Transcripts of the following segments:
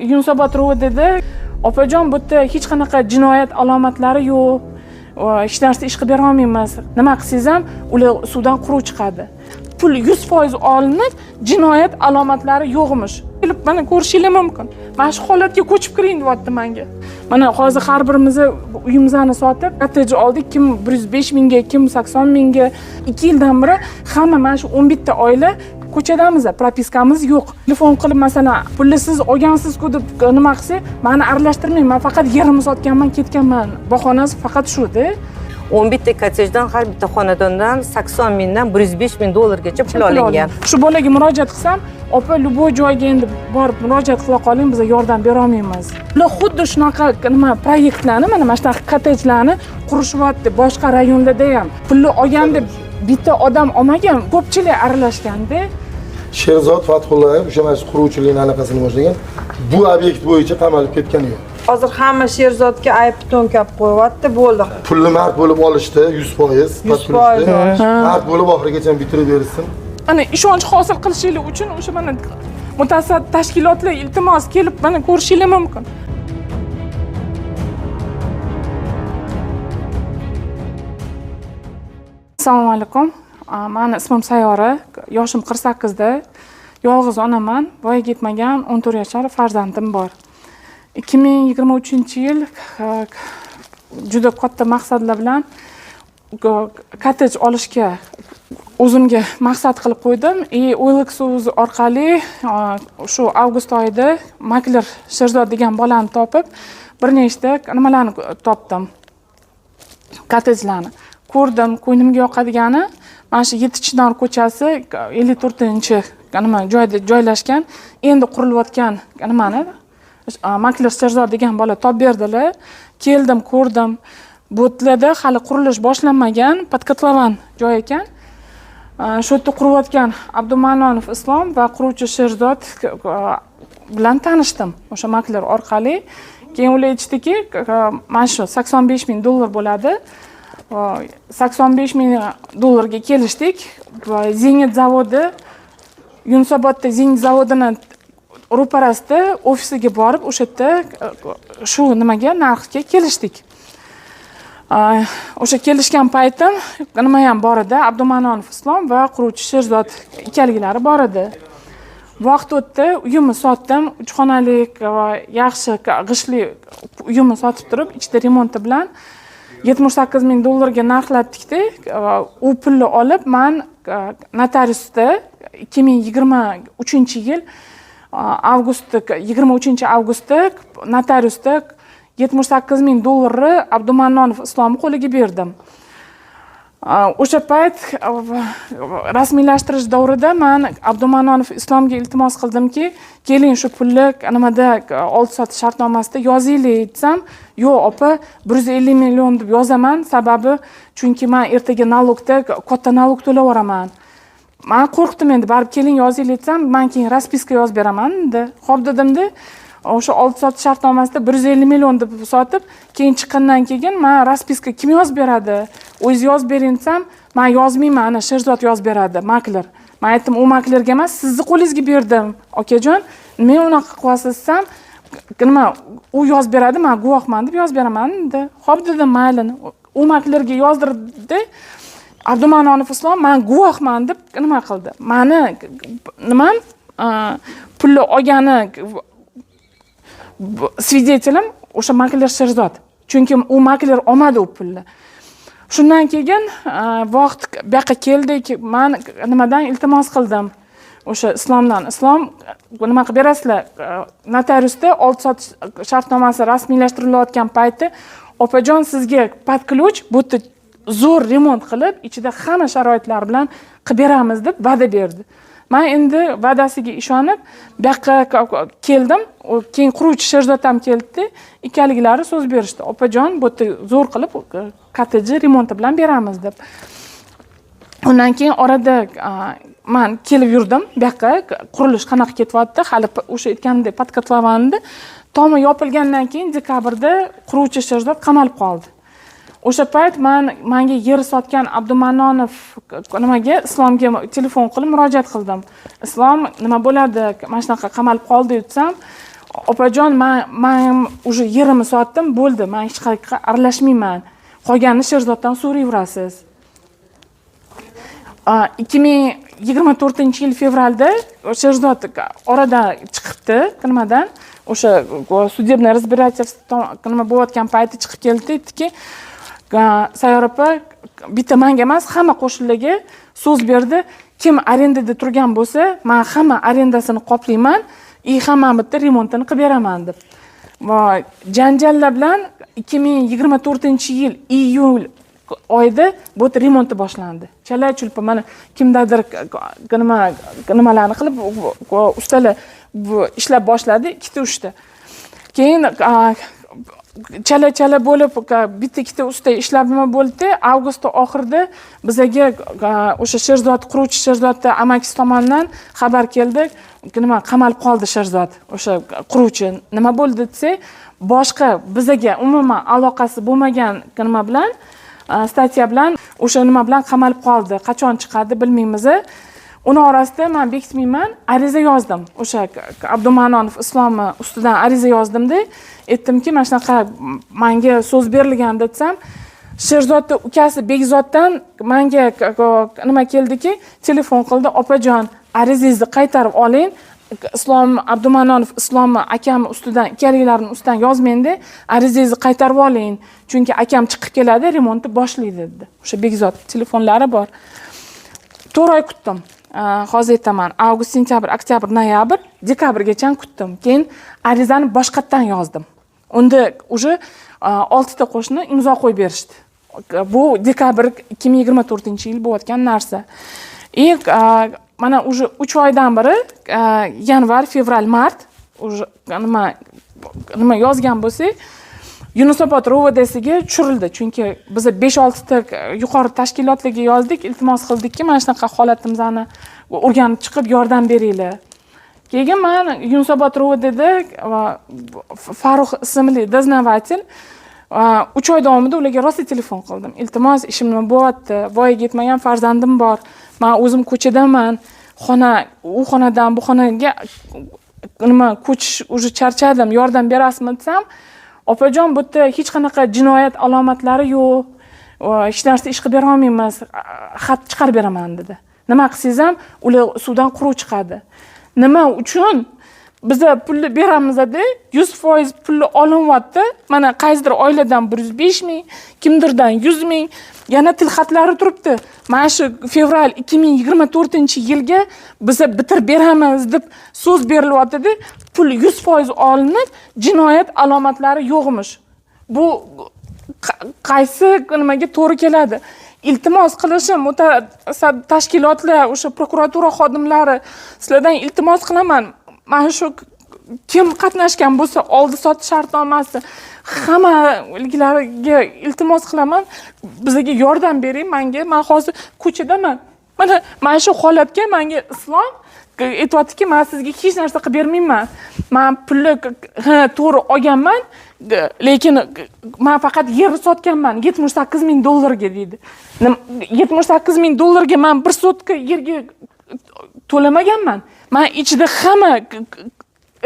Yunusobod ro'dida opajon bu yerda hech qanaqa jinoyat alomatlari yo'q. Hech narsa ish qilib bera olmaymiz. Nima qilsangiz ham ular suvdan quruq chiqadi. Pul 100% olinib, jinoyat alomatlari yo'qmish. Kelib mana ko'rishingiz mumkin. Mana shu holatga ko'chib kiring deyapti menga. Mana hozir har birimiz uyimizni sotib, kottej oldik. Kim 105 mingga, kim 80 mingga. 2 yildan beri hamma mana shu 11 ta oila ko'chadamiz, propiskamiz yo'q. Telefon qilib masalan, pulni siz olgansiz-ku deb nima qilsa, meni aralashtirmang. Men faqat yerimni sotganman, ketganman. Bahonasi faqat shu-da. 11 ta kottejdan har bitta xonadondan 80 mingdan 105 ming dollargacha pul olingan. Shu bolaga murojaat qilsam, opa, любой joyga endi borib murojaat qila qoling, biz yordam bera olmaymiz. Ular xuddi shunaqa nima proyektlarni, mana shunaqa kottejlarni qurishyapti boshqa rayonlarda ham. Pulni olgan deb bitta odam olmagan, ko'pchilik aralashganda. Sherzod Fathullayev o'sha mana quruvchilikni anaqasini boshlagan. Bu obyekt bo'yicha qamalib ketgani yo'q. Hozir hamma Sherzodga ayb to'nkab qo'yapti, bo'ldi. Pulni mard bo'lib olishdi 100%, mard bo'lib oxirigacha bitirib bersin. Ana ishonch hosil qilishingiz uchun o'sha mana mutasaddi tashkilotlar iltimos kelib mana ko'rishingiz mumkin. Assalomu alaykum. Meni ismim Sayora, yoshim 48 da. Yolg'iz onaman, voyaga yetmagan 14 yoshli farzandim bor. 2023-yil juda katta maqsadlar bilan kottej olishga o'zimga maqsad qilib qo'ydim. OLX orqali shu avgust oyida makler Sherzod degan bolani topib, bir nechta nimalarni topdim. Kottejlarni ko'rdim, ko'nglimga yoqadigani mana shu Yetichinor ko'chasi 54-nima joyda joylashgan, endi qurilayotgan nimani makler Sherzod degan bola topib berdilar. Keldim, ko'rdim. Bu yerda hali qurilish boshlanmagan, podkotlovan joy ekan. Shu yerda qurayotgan Abdumanonov Islom va quruvchi Sherzod bilan tanishdim o'sha makler orqali. Keyin ular aytishdiki, mana shu 85 ming dollar bo'ladi. 85 ming dollarga kelishdik. Zenit zavodi, Yunusobodda Zenit zavodini ro'parasida ofisiga borib, o'sha yerda shu nimaga narxga kelishdik. O'sha kelishgan paytim nima ham bor edi, Abdumanonov Islom va quruvchi Sherzod ikkaliklari bor edi. Vaqt o'tdi, uyimni sotdim, 3 xonalik va yaxshi g'ishli uyimni sotib turib, ichida remonti bilan 78 ming dollarga narxlatdik-da. U pulni olib, men notariusda 2023-yil avgustda 23-avgustda notariusda 78 ming dollarni Abdumanonov Islom qo'liga berdim. O'sha payt rasmiylashtirish davrida men Abdumanonov Islomga iltimos qildimki, keling shu pulni nimada oldi sotish shartnomasida yozaylik desam, yo'q opa, 150 million deb yozaman, sababi chunki men ertaga nalogda katta nalog to'layveraman. Men qo'rqdim endi, barib keling yozaylik desam, men keyin raspiska yozib beraman dedi. Xo'p dedimda, o'sha oldi sotish shartnomasida 150 million deb sotib, keyin chiqqandan keyin men raspiska kim yozib beradi? O'zingiz yozib bering desam, men yozmayman, ana Sherzod yozib beradi, makler. Men aytdim, u maklerga emas, sizni qo'lingizga berdim, okajon. Men unaqa qilyapsiz desam, nima, u yozib beradi, men guvohman deb yozib beraman dedi. Xo'p dedim, mayli. U maklerga yozdirdi. Abdumanonov Islom men guvohman deb nima qildi. Meni nimam pulni olgani svидетелем o'sha makler Sherzod. Chunki u makler olmadi u pulni. Shundan keyin vaqt bu yoqqa keldik, men nimadan iltimos qildim. O'sha Islomdan. Islom nima qilib berasizlar? Notariusda oldi sotish shartnomasi rasmiylashtirilayotgan paytda opajon sizga под ключ bu zo'r remont qilib, ichida hamma sharoitlar bilan qilib beramiz deb va'da berdi. Men endi va'dasiga ishonib, bu yoqqa keldim. Keyin quruvchi Sherzod ham keldi. Ikkaliklari so'z berishdi. Opajon, bu zo'r qilib kottejni remonti bilan beramiz deb. Undan keyin orada men kelib yurdim. Bu yoqqa qurilish qanaqa ketyapti? Hali o'sha aytganimdek podkotlovanda tomi yopilgandan keyin dekabrda quruvchi Sherzod qamalib qoldi. O'sha payt menga yer sotgan Abdumanonov nimaga Islomga telefon qilib murojaat qildim. Islom nima bo'ladi? Mana shunaqa qamalib qoldi desam, opajon, men уже yerimni sotdim, bo'ldi, men hech qayerga aralashmayman. Qolganini Sherzoddan so'rayverasiz. 2024-yil fevralda Sherzod orada chiqibdi, nimadan? O'sha sudебный разбирательство nima bo'layotgan payti chiqib keldi, aytdiki, Sayor opa bitta menga emas, hamma qo'shnilarga so'z berdi. Kim arendada turgan bo'lsa, men hamma arendasini qoplayman, hammani bitta remontini qilib beraman deb. Va janjallar bilan 2024-yil iyul oyida bu remonti boshlandi. Chala-chulpa mana kimdadir nimalarni qilib ustalar ishlab boshladi, 2-3 ta. Keyin chala bo'lib bitta-ikkita usta ishlab nima bo'ldi? Avgust oxirida bizga o'sha Sherzod quruvchi Sherzodda amakisi tomonidan xabar keldi. Nima qamalib qoldi Sherzod, o'sha quruvchi. Nima bo'ldi desa, boshqa bizga umuman aloqasi bo'lmagan nima bilan, statiya bilan, o'sha nima bilan qamalib qoldi. Qachon chiqadi bilmaymiz. Uni orasida men bekitmayman, ariza yozdim. O'sha Abdumanonov Islomni ustidan ariza yozdimda, aytdimki, mana shunaqa menga so'z berilgan desam, Sherzodning ukasi Bekzoddan menga nima keldiki, telefon qildi, opajon, arizangizni qaytarib oling. Islom Abdumanonov Islomni akam ustidan, ikkaliklarning ustidan yozmangda, arizangizni qaytarib oling. Chunki akam chiqib keladi, remontni boshlaydi dedi. O'sha Bekzod telefonlari bor. 4 oy kutdim. Hozir aytaman, avgust, sentyabr, oktyabr, noyabr, dekabrgacha kutdim. Keyin arizani boshqatdan yozdim. Unda уже 6 ta qo'shni imzo qo'yib berishdi. Bu dekabr 2024-yil bo'layotgan narsa. Mana уже 3 oydan beri yanvar, fevral, mart уже nima yozgan bo'lsak, Yunusobod ROVDsiga tushirildi. Chunki biz 5-6 ta yuqori tashkilotlarga yozdik, iltimos qildikki, mana shunaqa holatimizni o'rganib chiqib yordam beringlar. Keyin men Yunusobod ROVDda Farruh ismli doznavatel 3 oy davomida ularga rosa telefon qildim. Iltimos, ishim nima bo'lyapti? Voyaga yetmagan farzandim bor. Men o'zim ko'chadaman. U xonadan bu xonaga nima ko'chish уже charchadim. Yordam berasizmi desam, opajon, bu yerda hech qanaqa jinoyat alomatlari yo'q. Hech narsa ish qilib bera olmaymiz. Xat chiqarib beraman dedi. Nima qilsangiz ham ular suvdan quruq chiqadi. Nima uchun biz pulni beramizda 100% pulni olinyapti. Mana qaysidir oiladan 105 ming, kimdirdan 100 ming, yana tilxatlari turibdi. Mana shu fevral 2024-yilga biz bitirib beramiz deb so'z berilyapti. Pul 100% olinib, jinoyat alomatlari yo'qmish. Bu qaysi nimaga to'g'ri keladi? Iltimos qilishim, tashkilotlar, o'sha prokuratura xodimlari, sizlardan iltimos qilaman. Mana shu kim qatnashgan bo'lsa, oldi sotish shartnomasi, hammalarga iltimos qilaman, bizga yordam bering. Men hozir ko'chadaman. Mana shu holatga menga Islom aytayaptiki, men sizga hech narsa qilib bermayman. Men pulni to'g'ri olganman, lekin men faqat yer sotganman $78 ming deydi. $78 ming men 1 sotka yerga to'lamaganman. Men ichida hamma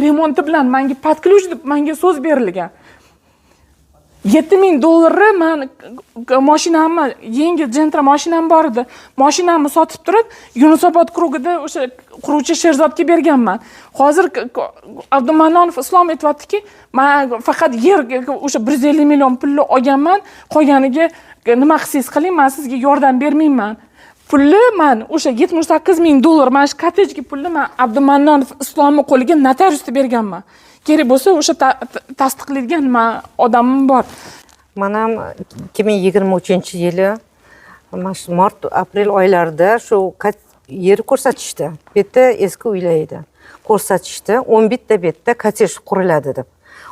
remonti bilan menga podключ deb menga so'z berilgan. $7 ming men mashinamni, yengil Gentra mashinam bor edi. Mashinamni sotib turib, Yunusobod krugida o'sha quruvchi Sherzodga berganman. Hozir Abdumanonov Islom aytayaptiki, men faqat yer o'sha 150 million pulni olganman, qolganiga nima qilsangiz qiling, men sizga yordam bermayman. Pulni men o'sha $78 ming, mana shu kottejga pulni men Abdumanonov Islomning qo'liga notariusda berganman. Kerak bo'lsa o'sha tasdiqlaydigan odamim bor. Mana 2023-yili mart, aprel oylarida shu yer ko'rsatishdi. Bu yerda eski uylar edi. Ko'rsatishdi, 11 ta betda kottej quriladi deb.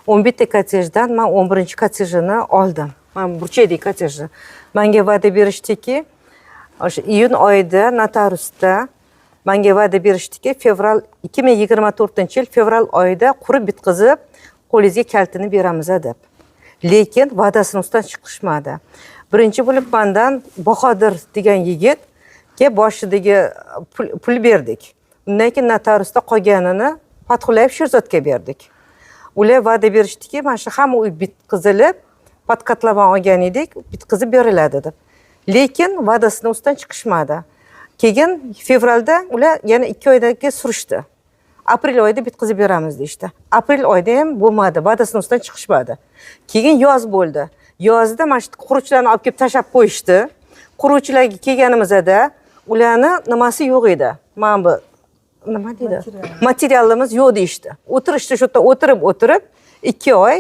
11 ta kottejdan men 11-kottejini oldim. Men burchakdagi kottejni. Menga va'da berishdiki, o'sha iyun oyida notariusda menga va'da berishdiki, 2024-yil fevral oyida qurib bitkazib, qo'lingizga kaltini beramiz deb. Lekin va'dasining ustidan chiqishmadi. Birinchi bo'lib mendan Bahodir degan yigitga boshidagi pul berdik. Undan keyin notariusda qolganini Fathulloyev Sherzodga berdik. Ular va'da berishdiki, mana shu hamma uy bitkazilib, podkatlaban olgan edik, bitkazib beriladi deb. Lekin va'dasidan ustidan chiqishmadi. Keyin fevralda ular yana 2 oydaga surishdi. Aprel oyida bitkazib beramiz deyishdi. Aprel oyida ham bo'lmadi, va'dasidan ustidan chiqishmadi. Keyin yoz bo'ldi. Yozda mana shu quruvchilarni olib kelib tashab qo'yishdi. Quruvchilarga kelganimizda ularni nimasi yo'q edi. Mana bu nima deydi? Materialimiz yo'q deyishdi. O'tirishdi, shu yerda o'tirib 2 oy,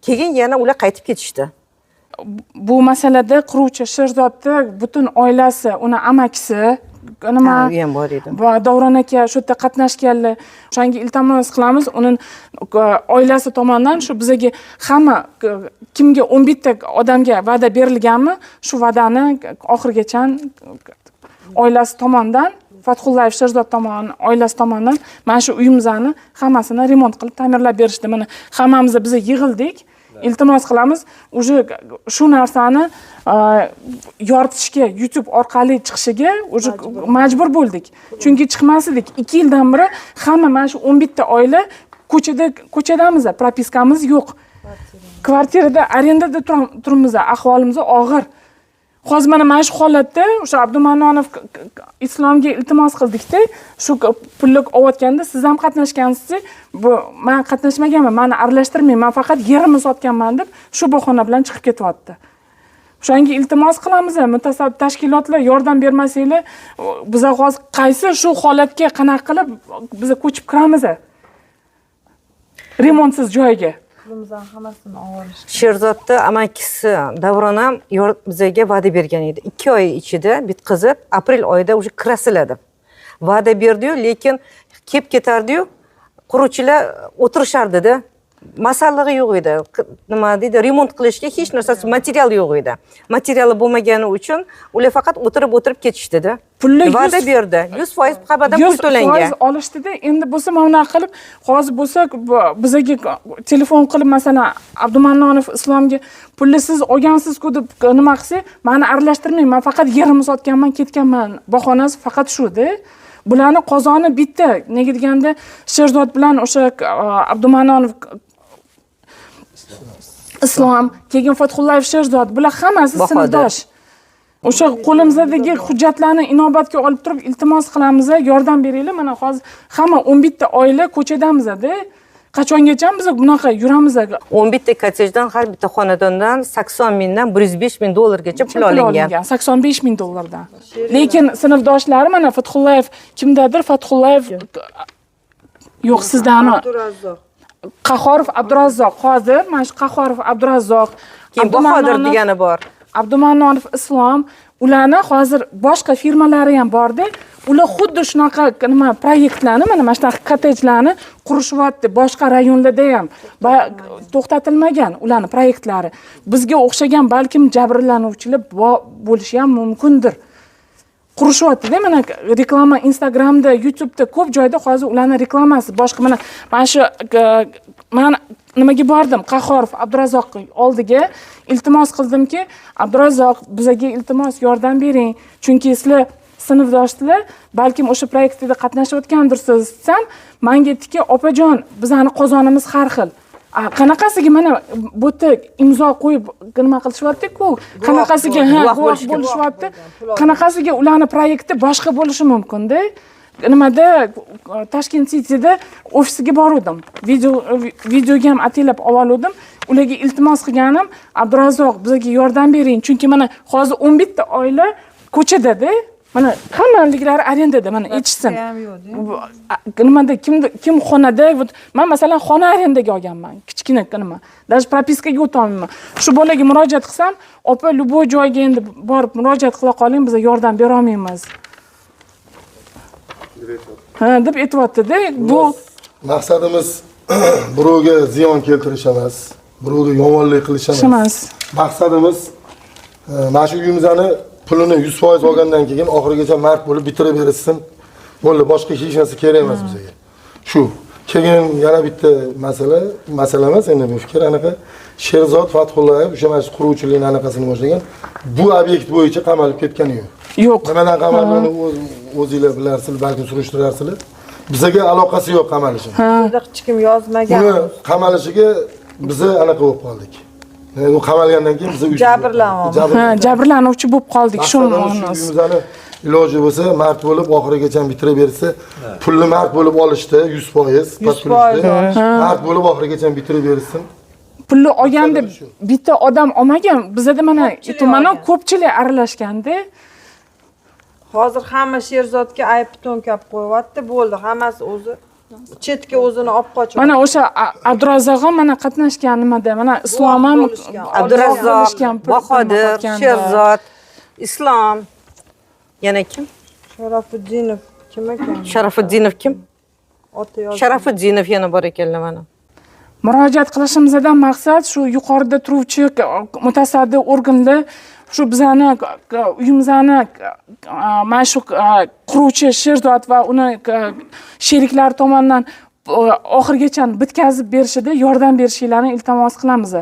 keyin yana ular qaytib ketishdi. Bu masalada quruvchi Sherzodni butun oilasi, uni amakisi, nima u ham bor edi. Va Davron aka shu yerda qatnashganlar. O'shanga iltimos qilamiz, uning oilasi tomonidan shu bizaga hamma kimga 11 ta odamga va'da berilganmi, shu va'dani oxirigacha oilasi tomonidan Fathullayev Sherzod tomonidan, oilasi tomonidan mana shu uyimizni hammasini remont qilib ta'mirlab berishdi. Mana hammamiz biz yig'ildik. Iltimos qilamiz, uje shu narsani yoritishga, YouTube orqali chiqishiga uje majbur bo'ldik. Chunki chiqmasdik. 2 yildan beri hamma mana shu 11 ta oila ko'chadamiz, propiskamiz yo'q. Kvartirada arendada turamiz, ahvolimiz og'ir. Hozir mana shu holatda o'sha Abdumanonov Islomga iltimos qildikda, shu pullik olayotganda siz ham qatnashgansiz. Bu men qatnashmaganman, meni aralashtirmang, men faqat yerimni sotganman deb shu bahona bilan chiqib ketyapti. O'shanga iltimos qilamiz, mutasaddi tashkilotlar yordam bermasanglar, biz hozir qaysi shu holatga qanaqa qilib biz ko'chib kiramiz? Remontsiz joyga. Pulimizdan hammasini olishdi. Sherzodni amakisi Davron ham bizga va'da bergan edi. 2 oy ichida bitkazib, aprel oyida уже kirasiladi. Va'da berdi-yu, lekin kelib ketardi-yu, quruvchilar o'tirishardi-da. Masallig'i yo'q edi. Nima deydi? Remont qilishga hech narsasi, material yo'q edi. Materiali bo'lmagani uchun ular faqat o'tirib ketishdi-da. Va'da berdi. 100% qabadan pul to'langan. 100% olishdi-da. Endi bo'lsa mana qilib, hozir bo'lsa bizga telefon qilib masalan Abdumanonov Islomga pulni siz olgansiz-ku deb nima qilsa, meni aralashtirmang, men faqat yerimni sotganman, ketganman. Bahonasi faqat shu-da. Bularni qozoni bitta. Nega deganda Sherzod bilan o'sha Abdumanonov Islom, keyin Fathullayev Sherzod, bular hammasi sinfdosh. O'sha qo'limizdagi hujjatlarni inobatga olib turib iltimos qilamiz, yordam beringlar. Mana hozir hamma 11 ta oila ko'chadamiz-da. Qachongacha biz bunaqa yuramiz? 11 ta kottejdan har bitta xonadondan 80 mingdan 105 ming dollargacha pul olingan. 85 ming dollardan. Lekin sinfdoshlari mana Fathullayev kimdadir, Fathullayev yo'q sizdan. Qahorov Abdurazzoq, hozir mana shu Qahorov Abdurazzoq, keyin Bahodir degani bor. Abdumanonov Islom, ularni hozir boshqa firmalari ham borda. Ular xuddi shunaqa nima proyektlarni, mana shunaqa kottejlarni qurishyapti. Boshqa rayonlarda ham to'xtatilmagan ularning proyektlari. Bizga o'xshagan balkim jabrlanuvchilar bo'lishi ham mumkindir. Qurishyapti-da, mana reklama Instagramda, YouTube'da ko'p joyda hozir ularning reklamasi. Boshqa mana shu men nimaga bordim? Qahorov Abdurazzoq oldiga iltimos qildimki, Abdurazzoq bizga iltimos yordam bering. Chunki sizlar sinfdoshlar, balkim o'sha proyektda qatnashayotgandirsiz desam, menga aytdiki, opajon, bizning qozonimiz har xil. Qanaqasiga mana bu yerda imzo qo'yib nima qilishyapti-ku, qanaqasiga bo'lishyapti, qanaqasiga ularning proyekti boshqa bo'lishi mumkin-da. Nimada Tashkent City'da ofisiga bordim. Videoga ham atilab oldim. Ularga iltimos qilganim, Abdurazzoq bizga yordam bering, chunki mana hozir 11 ta oila ko'chada-da. Mana hammaliklari arendada, mana aytishsin. Nimada kim xonada, men masalan xona arendaga olganman, kichkina nima. Даже propiskaga o'tolmayman. Shu bolaga murojaat qilsam, opa, любой joyga endi borib murojaat qila qoling, biz yordam bera olmaymiz. Deb aytibdi-da. Bu maqsadimiz birovga ziyon keltirish emas, birovga yomonlik qilish emas. Maqsadimiz mana shu uyimizni pulini 100% olgandan keyin oxirigacha mard bo'lib bitirib berishsin. Bo'ldi, boshqa hech narsa kerak emas bizga. Shu. Keyin yana bitta masala emas, endi bu fikr anaqa Sherzod Fathullayev o'sha mana quruvchilikni anaqasini boshlagan. Bu obyekt bo'yicha qamalib ketgani yo'q. Yo'q. Nimadan qamalganini o'zingizlar bilarsizlar, balki surishtirasizlar. Bizga aloqasi yo'q qamalishning. Bizda hech kim yozmagan. Uni qamalishiga biz anaqa bo'lib qoldik. U qamalgandan keyin biz Jabrlanamiz. Jabrlanuvchi bo'lib qoldik shu ma'nosi. Uyimizni iloji bo'lsa mart bo'lib oxirigacha bitiraversa, pulni mart bo'lib olishdi 100%, 100%. mart bo'lib oxirigacha bitiraversin. Pulni olganda bitta odam olmagan. Bizda mana tumana ko'pchilik aralashganda. Hozir hamma Sherzodga ayb to'nkab qo'yapti, bo'ldi. Hammasi o'zi chetga o'zini olib qochib. Mana o'sha Abdurazzoq ham mana qatnashgan nimada, mana Islom ham Abdurazzoq, Bahodir, Sherzod, Islom. Yana kim? Sharafuddinov kim ekan? Sharafuddinov kim? Oti yozib. Sharafuddinov yana bor ekanlar mana. murojaat qilishimizdan maqsad shu yuqorida turuvchi mutasaddi organlar shu bizani uyimizni mana shu quruvchi Sherzod va uni sheriklari tomonidan oxirigacha bitkazib berishida yordam berishlarini iltimos qilamiz.